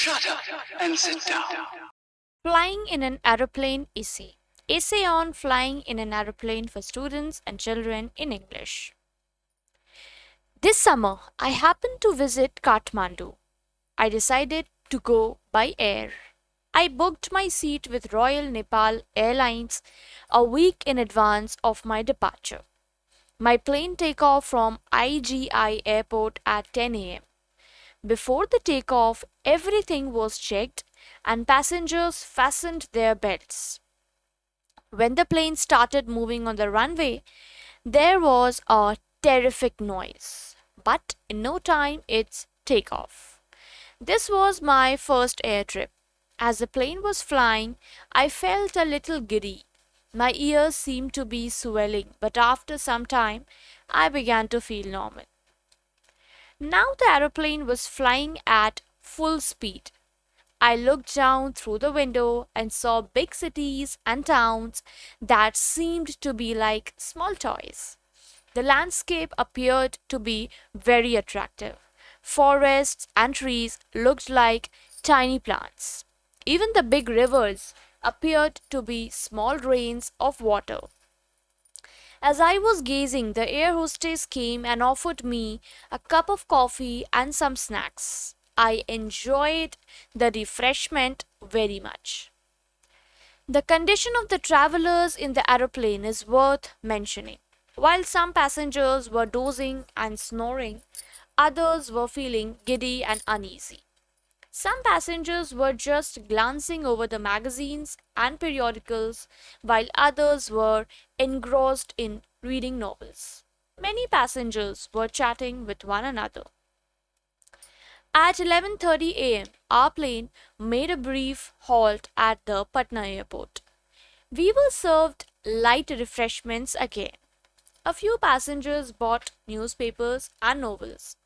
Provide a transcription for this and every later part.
Shut up and sit down. Flying in an aeroplane essay. Essay on flying in an aeroplane for students and children in English. This summer, I happened to visit Kathmandu. I decided to go by air. I booked my seat with Royal Nepal Airlines a week in advance of my departure. My plane takeoff from IGI airport at 10 a.m. Before the takeoff, everything was checked and passengers fastened their belts. When the plane started moving on the runway, there was a terrific noise. But in no time, it's takeoff. This was my first air trip. As the plane was flying, I felt a little giddy. My ears seemed to be swelling, but after some time, I began to feel normal. Now the aeroplane was flying at full speed. I looked down through the window and saw big cities and towns that seemed to be like small toys. The landscape appeared to be very attractive. Forests and trees looked like tiny plants. Even the big rivers appeared to be small drains of water. As I was gazing, the air hostess came and offered me a cup of coffee and some snacks. I enjoyed the refreshment very much. The condition of the travelers in the aeroplane is worth mentioning. While some passengers were dozing and snoring, others were feeling giddy and uneasy. Some passengers were just glancing over the magazines and periodicals, while others were engrossed in reading novels. Many passengers were chatting with one another. At 11:30 a.m., our plane made a brief halt at the Patna airport. We were served light refreshments again. A few passengers bought newspapers and novels.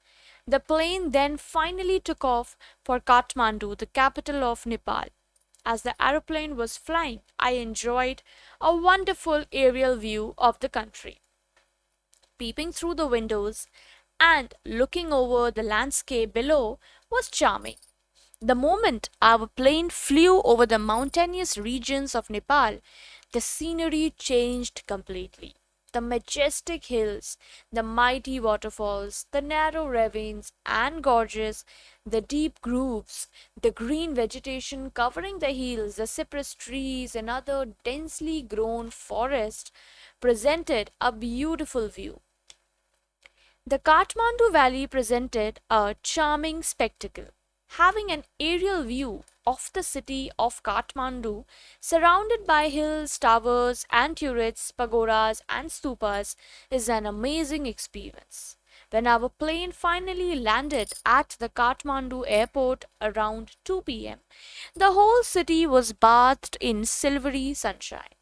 The plane then finally took off for Kathmandu, the capital of Nepal. As the aeroplane was flying, I enjoyed a wonderful aerial view of the country. Peeping through the windows and looking over the landscape below was charming. The moment our plane flew over the mountainous regions of Nepal, the scenery changed completely. The majestic hills, the mighty waterfalls, the narrow ravines and gorges, the deep grooves, the green vegetation covering the hills, the cypress trees, and other densely grown forests presented a beautiful view. The Kathmandu Valley presented a charming spectacle. Having an aerial view of the city of Kathmandu, surrounded by hills, towers, and turrets, pagodas, and stupas, is an amazing experience. When our plane finally landed at the Kathmandu airport around 2 p.m., the whole city was bathed in silvery sunshine.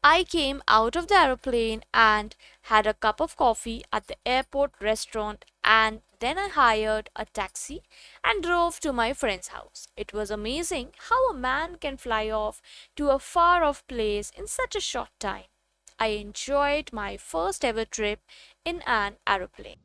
I came out of the aeroplane and had a cup of coffee at the airport restaurant, and then I hired a taxi and drove to my friend's house. It was amazing how a man can fly off to a far off place in such a short time. I enjoyed my first ever trip in an aeroplane.